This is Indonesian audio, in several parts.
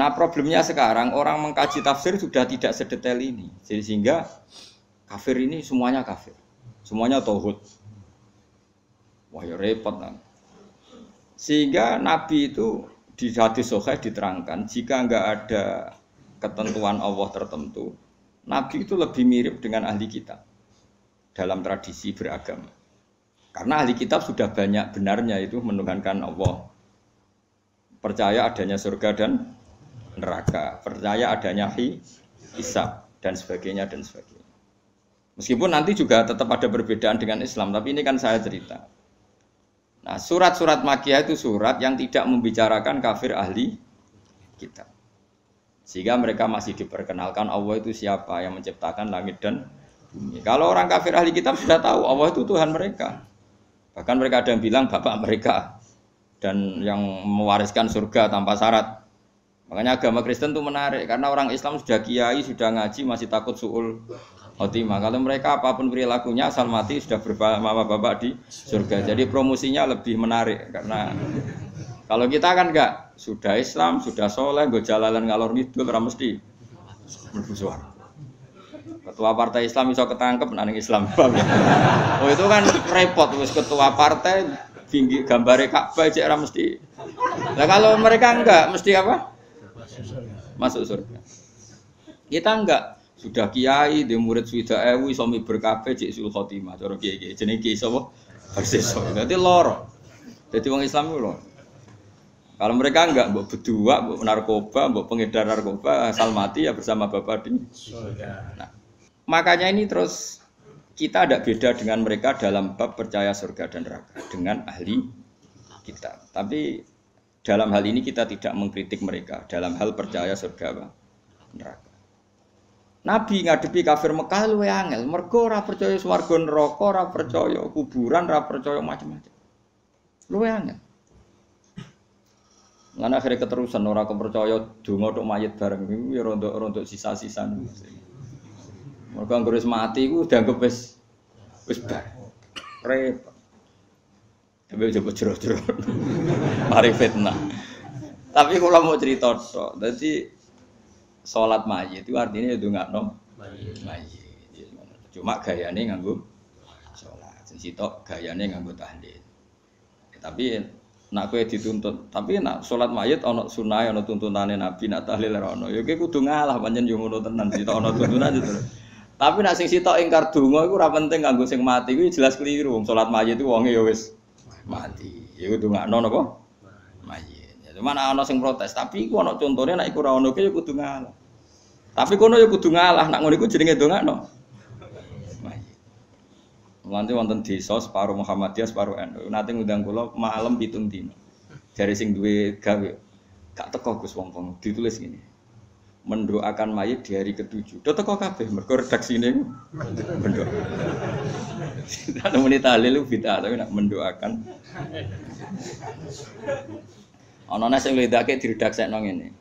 Nah problemnya sekarang orang mengkaji tafsir sudah tidak sedetail ini. Jadi sehingga kafir ini semuanya kafir. Semuanya tauhid. Wah ya repot kan. Sehingga Nabi itu di hadis sahih diterangkan jika enggak ada ketentuan Allah tertentu, Nabi itu lebih mirip dengan ahli kitab dalam tradisi beragama. Karena ahli kitab sudah banyak benarnya itu menuhankan Allah. Percaya adanya surga dan neraka, percaya adanya hisab dan sebagainya dan sebagainya. Meskipun nanti juga tetap ada perbedaan dengan Islam, tapi ini kan saya cerita. Nah, surat-surat Makkiyah itu surat yang tidak membicarakan kafir ahli kitab. Sehingga mereka masih diperkenalkan Allah itu siapa yang menciptakan langit dan bumi. Kalau orang kafir ahli kitab sudah tahu Allah itu Tuhan mereka. Bahkan mereka ada yang bilang bapak mereka dan yang mewariskan surga tanpa syarat. Makanya agama Kristen itu menarik karena orang Islam sudah kiai, sudah ngaji masih takut su'ul khotimah. Kalau mereka apapun perilakunya asal mati sudah berbapak di surga. Jadi promosinya lebih menarik karena kalau kita kan enggak, sudah Islam, sudah soleh, gue jalalan ngalor ngidul ora mesti mlebu swarga. Ketua partai Islam iso ketangkep nang Islam. Oh itu kan repot wis ketua partai tinggi gambare Ka'bah cek ora mesti. Lah kalau mereka enggak mesti apa? Masuk surga. Kita enggak, sudah kiai di murid sudah iso miber kabeh cek sul khotimah cara kiai-kiai. Jenenge kiai sapa? Persis. Dadi loro. Dadi wong Islam ku loro. Kalau mereka enggak, mbok berdua, mbok narkoba, mbok pengedar narkoba, asal mati ya bersama bapak di surga. Nah, makanya ini terus kita tidak beda dengan mereka dalam bab percaya surga dan neraka dengan ahli kitab. Tapi dalam hal ini kita tidak mengkritik mereka dalam hal percaya surga dan neraka. Nabi ngadepi kafir Mekah luwe angel, mergo ora percaya swarga neraka, ora percaya kuburan, ora percaya macam-macam. Luwe angel. Lan akhire keterusan ora kepercaya donga tok mayit bareng iku ya rontok sisa-sisa. Mergo anggere wis mati iku dianggep wis bar. Repot. Tapi coba jero-jero. Mari fitnah. Tapi kalau mau cerita tok, dadi salat mayit itu artinya ndongakno mayit. Cuma gayane nganggo salat. Sing sitok gayane nganggo tahlil. Tapi nak kowe dituntut, tapi nak salat mayit ana sunah ana tuntunane Nabi, nak tahlil ora ana. Ya kowe kudu ngalah pancen yo ngono tenan, sitok ana tuntunan itu. Tapi nak sing sitok ingkar donga iku ora penting kanggo sing mati kuwi jelas keliru. Wong salat mayit itu wonge ya wis mati. Ya kudu ngakno napa? Mayit. Ya cuma ana sing protes, tapi iku ana contone nek iku ora ono ya kudu ngalah. Tapi kono ya kudu ngalah, nak ngono iku jenenge dongakno. Mayit. Nanti wonten desa separuh Muhammadiyah separuh NU. Nanti ngundang kula malam 7 dina. Jare sing duwe gawe gak teko Gus wong-wong ditulis ngene. Mendoakan mayit di hari ke-7. Do teko kabeh mergo redaksine mendoa. Ana muni tahlil bid'ah tapi nak mendoakan. Ana sing ledake diredaksekno ngene.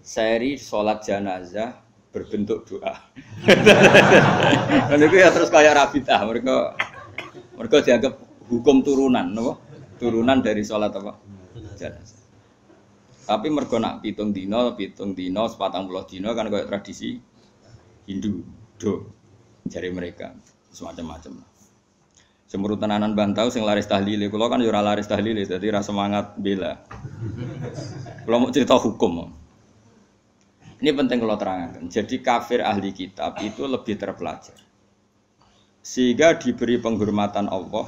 Seri salat jenazah berbentuk doa. Niku ya terus kaya rabitah mereka dianggap hukum turunan, napa? Turunan dari salat apa? Jenazah. Tapi mergo nak 7 dina, 40 dina kan kaya tradisi Hindu, do jare mereka semacam-macam. Semurut tenanan bantau sing laris tahlile, kula kan yo ora laris tahlile, dadi ra semangat bela. Kula mau cerita hukum. Ini penting kalau terangkan. Jadi kafir ahli kitab itu lebih terpelajar. Sehingga diberi penghormatan Allah,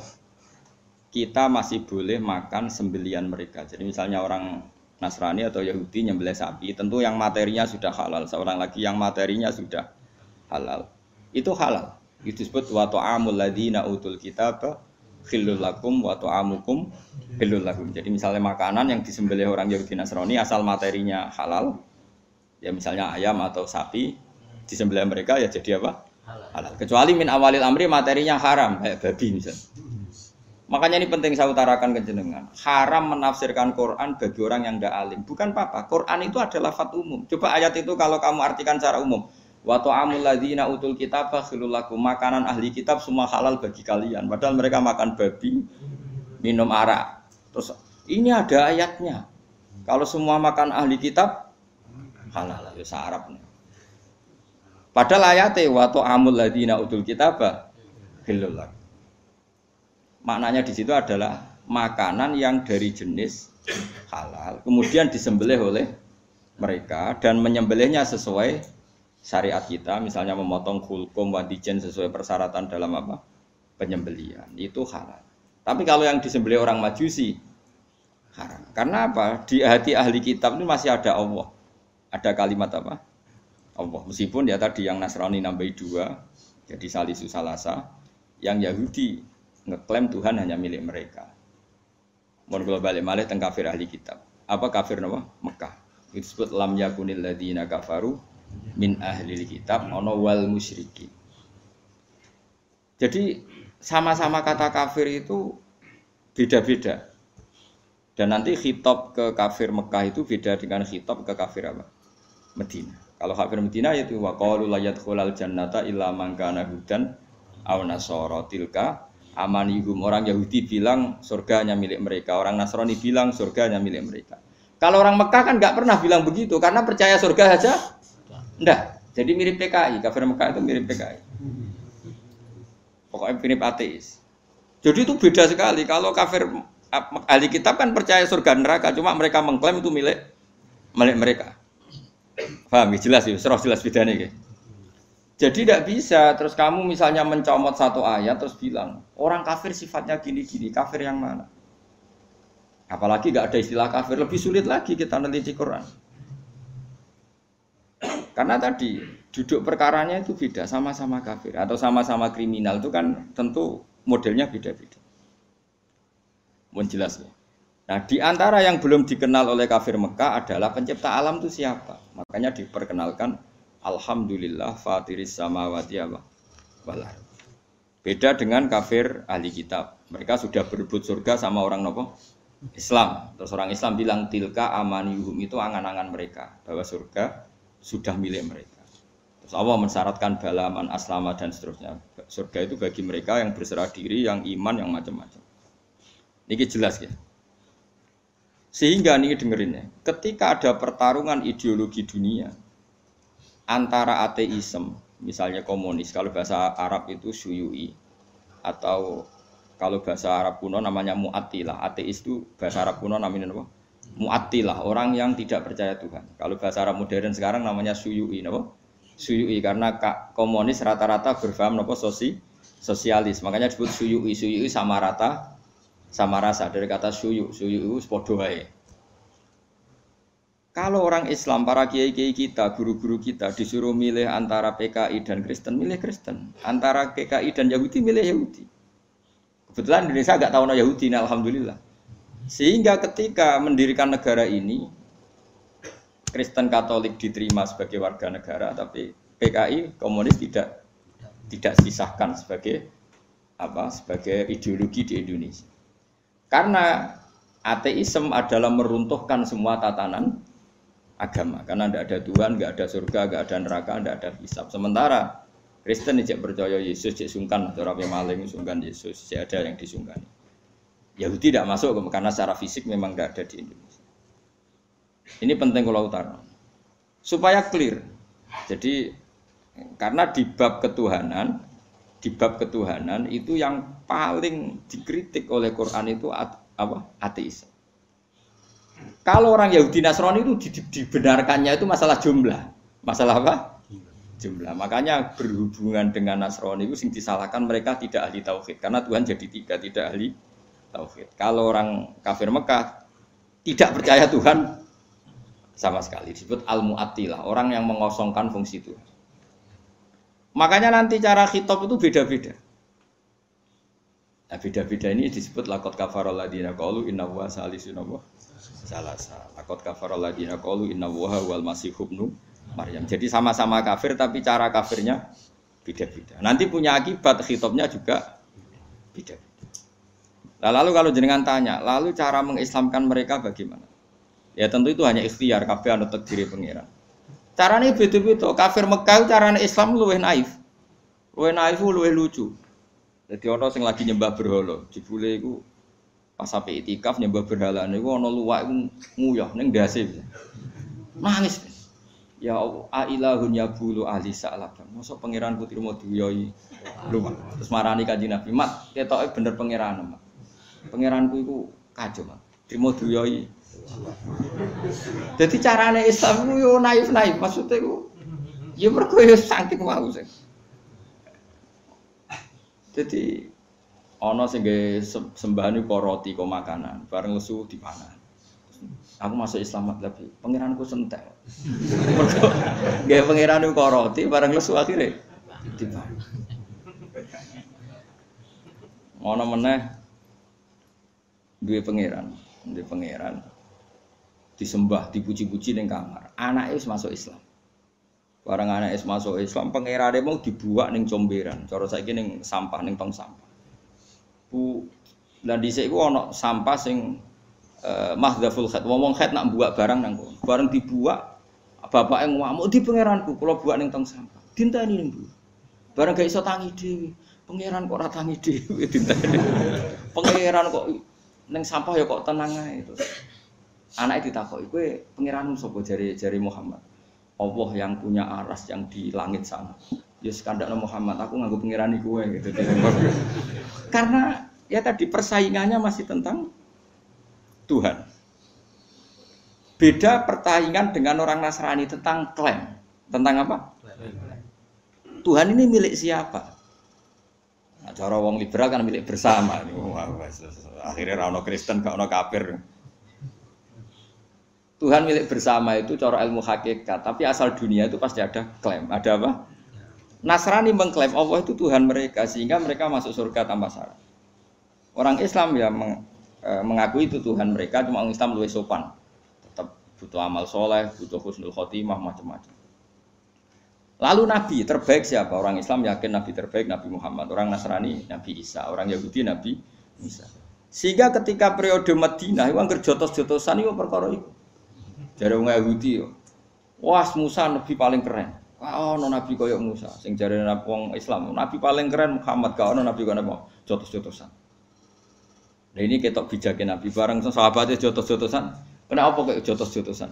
kita masih boleh makan sembelian mereka. Jadi misalnya orang Nasrani atau Yahudi nyembelih sapi, tentu yang materinya sudah halal. Seorang lagi yang materinya sudah halal. Itu halal. Itu disebut wa ta'amul ladzina utul kitaba khillul lakum wa ta'amukum khillul lakum. Jadi misalnya makanan yang disembelih orang Yahudi Nasrani asal materinya halal. Ya misalnya ayam atau sapi disembelih mereka ya jadi apa? Halal. Kecuali min awalil amri materinya haram kayak babi misalnya. Makanya ini penting saya utarakan ke jenengan. Haram menafsirkan Quran bagi orang yang tidak alim. Bukan apa-apa. Quran itu adalah lafaz umum. Coba ayat itu kalau kamu artikan secara umum. Wa ta'amul ladzina utul kitaba khilul lakum. Makanan ahli kitab semua halal bagi kalian. Padahal mereka makan babi, minum arak. Terus ini ada ayatnya. Kalau semua makan ahli kitab halal ya Arab. Padahal ayate wa ta'amul ladina utul kitaba halal. Maknanya di situ adalah makanan yang dari jenis halal kemudian disembelih oleh mereka dan menyembelihnya sesuai syariat kita, misalnya memotong hulkum wadijen sesuai persyaratan dalam apa? Penyembelihan. Itu halal. Tapi kalau yang disembelih orang Majusi haram. Karena apa? Di hati ahli kitab itu masih ada Allah. Ada kalimat apa? Allah. Meskipun ya tadi yang Nasrani nambahi 2 jadi salisu salasa, yang Yahudi ngeklaim Tuhan hanya milik mereka. Mun kula balik malih teng kafir ahli kitab. Apa kafir napa? Mekah. Itu disebut lam yakunil ladina kafaru min ahlil kitab ana wal musyrikin. Jadi sama-sama kata kafir itu beda-beda. Dan nanti khitab ke kafir Mekah itu beda dengan khitab ke kafir apa? Medina. Kalau kafir Medina itu wa qalu la yadkhulul jannata illa man kana hudan aw nasara tilka amanihum. Orang Yahudi bilang surga hanya milik mereka, orang Nasrani bilang surga hanya milik mereka. Kalau orang Mekah kan enggak pernah bilang begitu karena percaya surga saja. Enggak. Jadi mirip PKI, kafir Mekah itu mirip PKI. Pokoknya mirip ateis. Jadi itu beda sekali. Kalau kafir ahli kitab kan percaya surga neraka, cuma mereka mengklaim itu milik mereka. Paham? Jelas ya, serah jelas bedanya gitu. Jadi tidak bisa terus kamu misalnya mencomot satu ayat terus bilang orang kafir sifatnya gini-gini, kafir yang mana? Apalagi nggak ada istilah kafir, lebih sulit lagi kita neliti Quran. Karena tadi duduk perkaranya itu beda, sama-sama kafir atau sama-sama kriminal itu kan tentu modelnya beda-beda. Mohon jelas ya. Nah di antara yang belum dikenal oleh kafir Mekah adalah pencipta alam itu siapa? Makanya diperkenalkan Alhamdulillah fatiris samawati wal ardh. Beda dengan kafir ahli kitab. Mereka sudah berebut surga sama orang nopo? Islam. Terus orang Islam bilang tilka amaniyuhum, itu angan-angan mereka bahwa surga sudah milik mereka. Terus Allah mensyaratkan balaman aslama dan seterusnya. Surga itu bagi mereka yang berserah diri, yang iman, yang macam-macam. Ini jelas ya. Sehingga nih dengerin ya, ketika ada pertarungan ideologi dunia antara ateisme, misalnya komunis, kalau bahasa Arab itu syuyu'i, atau kalau bahasa Arab kuno namanya mu'attilah. Ateis itu bahasa Arab kuno namanya apa? Mu'attilah, orang yang tidak percaya Tuhan. Kalau bahasa Arab modern sekarang namanya syuyu'i, apa? Syuyu'i, karena komunis rata-rata berfaham apa? Sosialis, makanya disebut syuyu'i. Syuyu'i sama rata, sama rasa, dari kata syuyu. Syuyu itu podo wae. Kalau orang Islam, para kiai-kiai kita, guru-guru kita disuruh milih antara PKI dan Kristen, milih Kristen. Antara PKI dan Yahudi, milih Yahudi. Kebetulan Indonesia agak tahu Yahudi, nah, alhamdulillah. Sehingga ketika mendirikan negara ini, Kristen Katolik diterima sebagai warga negara, tapi PKI komunis tidak disisahkan sebagai apa? Sebagai ideologi di Indonesia. Karena ateisme adalah meruntuhkan semua tatanan agama, karena tidak ada Tuhan, tidak ada surga, tidak ada neraka, tidak ada hisab. Sementara Kristen tidak percaya Yesus, tidak sungkan, orang yang maling sungkan Yesus, tidak ada yang disungkan. Yahudi tidak masuk karena secara fisik memang tidak ada di Indonesia. Ini penting kalau utara supaya clear. Jadi karena di bab ketuhanan itu yang paling dikritik oleh Quran itu apa? Ateis. Kalau orang Yahudi Nasrani itu dibenarkannya itu masalah jumlah. Masalah apa? Jumlah. Makanya berhubungan dengan Nasrani itu sing disalahkan mereka tidak ahli tauhid. Karena Tuhan jadi tidak ahli tauhid. Kalau orang kafir Mekah tidak percaya Tuhan sama sekali. Disebut al-mu'attilah, orang yang mengosongkan fungsi Tuhan. Makanya nanti cara khitab itu beda-beda. Nah, beda-beda ini disebut laqad kafaral ladina qalu inna huwa salisun salasa. Laqad kafaral ladina qalu inna huwa wal masih ibnu Maryam. Jadi sama-sama kafir tapi cara kafirnya beda-beda. Nanti punya akibat khitabnya juga beda-beda. Nah, lalu kalau jenengan tanya, lalu cara mengislamkan mereka bagaimana? Ya tentu itu hanya ikhtiar, kabeh anu takdire pangeran. Carane beda-beda. Kafir Mekah carane Islam luwih naif. Luwih naif luwih lucu. Jadi ono sing lagi nyembah berhala, jebule iku pas sampai itikaf nyembah berhala niku ono luwak iku nguyah ning ndase. Nangis. Ya ilahun ya bulu ahli sa'laban. Mosok pangeran putri mau duyoi luwak. Terus marani Kanjeng Nabi, "Mat, ketoke bener pangeran, Mat. Pangeranku iku kacau, Mat. Trimo duyoi." Jadi carane Islam ku yo naif-naif, maksudnya ku ya mergo yo saking mau sing. Jadi ana sing nggih sembahan iku roti kok makanan, bareng lesu dipangan. Aku masuk Islam tapi pangeranku sentek. Mergo nggih pangeran kok roti bareng lesu akhire dipangan. Ana meneh duwe pangeran disembah, dipuji-puji ning kamar. Anake wis masuk Islam. Bareng anake wis masuk Islam, pangerane mau dibuak ning comberan. Cara saiki ning sampah ning tong sampah. Lah dhisik iku ana sampah sing mahdhaful khat. Wong khat nak buak barang nang kono. Bareng dibuak, bapake ngamuk di pangeranku, kula buak ning tong sampah. Dinteni ning mbuh. Bareng gak iso tangi dhewe. Pangeran kok ora tangi dhewe dinteni. Pangeran kok ning sampah ya kok tenang ae terus. Anake ditakoki, "Kowe pangeranmu sapa?" Jari Muhammad. Allah yang punya aras yang di langit sana. Ya sekandakno Muhammad, aku nganggo pangerani kowe gitu. Karena ya tadi persaingannya masih tentang Tuhan. Beda persaingan dengan orang Nasrani tentang klaim. Tentang apa? Tuhan ini milik siapa? Nah, cara wong liberal kan milik bersama. Akhirnya ra ono Kristen, gak ono kafir. Tuhan milik bersama itu cara ilmu hakikat, tapi asal dunia itu pasti ada klaim. Ada apa? Nasrani mengklaim Allah itu Tuhan mereka sehingga mereka masuk surga tanpa syarat. Orang Islam ya mengakui itu Tuhan mereka, cuma orang Islam lebih sopan. Tetap butuh amal soleh, butuh husnul khotimah, macam-macam. Lalu Nabi terbaik siapa? Orang Islam yakin Nabi terbaik Nabi Muhammad. Orang Nasrani Nabi Isa. Orang Yahudi Nabi Isa. Sehingga ketika periode Madinah, itu anggar jotos-jotosan itu perkara itu. Jare wong Yahudi yo. Wah, Musa nabi paling keren. Ono nabi koyo Musa. Sing jare wong Islam, nabi paling keren Muhammad, gak ono nabi koyo apa jotos-jotosan. Lah ini ketok bijake nabi bareng sahabate jotos-jotosan. Kenapa kok jotos-jotosan?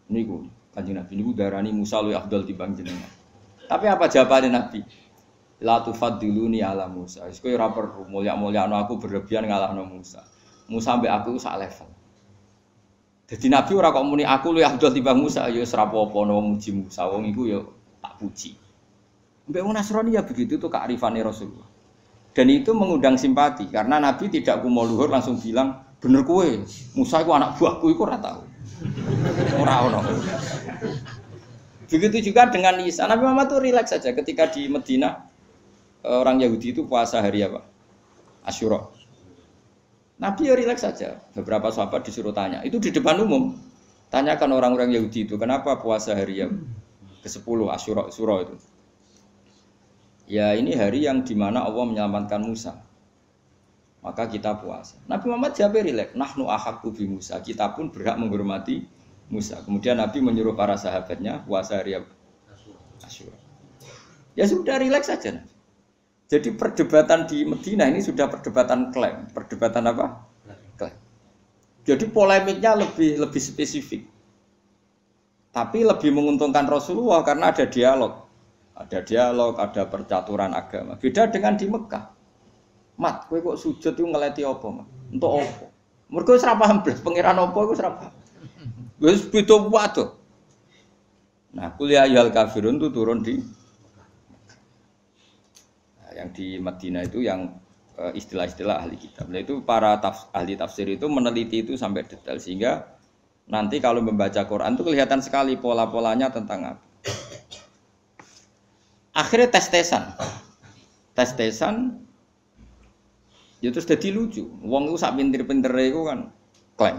Niku Kanjeng Nabi niku darani Musa luwih afdal timbang jenengan. Tapi apa jawabannya Nabi? La tufaddiluni ala Musa. Wis kowe ora perlu mulya-mulyakno aku berlebihan ngalahno Musa. Musa mbek aku sak level. Jadi Nabi ora kok muni aku luwih afdal timbang Musa ya wis ora apa-apa wong muji Musa wong iku ya tak puji. Mbek wong Nasrani ya begitu itu kearifane Rasulullah. Dan itu mengundang simpati karena Nabi tidak kumo luhur langsung bilang bener kowe Musa iku anak buahku iku ora tahu. Ora ono. Begitu juga dengan Isa. Nabi Muhammad itu rileks saja ketika di Madinah orang Yahudi itu puasa hari apa? Asyura. Nabi ya rileks saja. Beberapa sahabat disuruh tanya. Itu di depan umum. Tanyakan orang-orang Yahudi itu, kenapa puasa hari yang ke-10 Asyura itu? Ya ini hari yang dimana Allah menyelamatkan Musa. Maka kita puasa. Nabi Muhammad jawab rileks. Nahnu ahaqqu bi Musa. Kita pun berhak menghormati Musa. Kemudian Nabi menyuruh para sahabatnya puasa hari Asyura. Ya sudah rileks saja. Jadi perdebatan di Madinah ini sudah perdebatan klaim. Perdebatan apa? Klaim. Jadi polemiknya lebih spesifik. Tapi lebih menguntungkan Rasulullah karena ada dialog. Ada dialog, ada percaturan agama. Beda dengan di Mekah. Mat, kowe kok sujud itu ngeleti apa, Mat? Untuk apa? Mergo wis ora paham blas, pangeran apa iku wis ora paham. Wis beda wae. Nah, kuliah ayyuhal kafirun itu turun di yang di Madinah itu yang istilah-istilah ahli kitab. Nah, itu para ahli tafsir itu meneliti itu sampai detail sehingga nanti kalau membaca Quran itu kelihatan sekali pola-polanya tentang apa. Akhirnya tes-tesan ya terus jadi lucu. Wong itu sak pinter-pintere iku kan klaim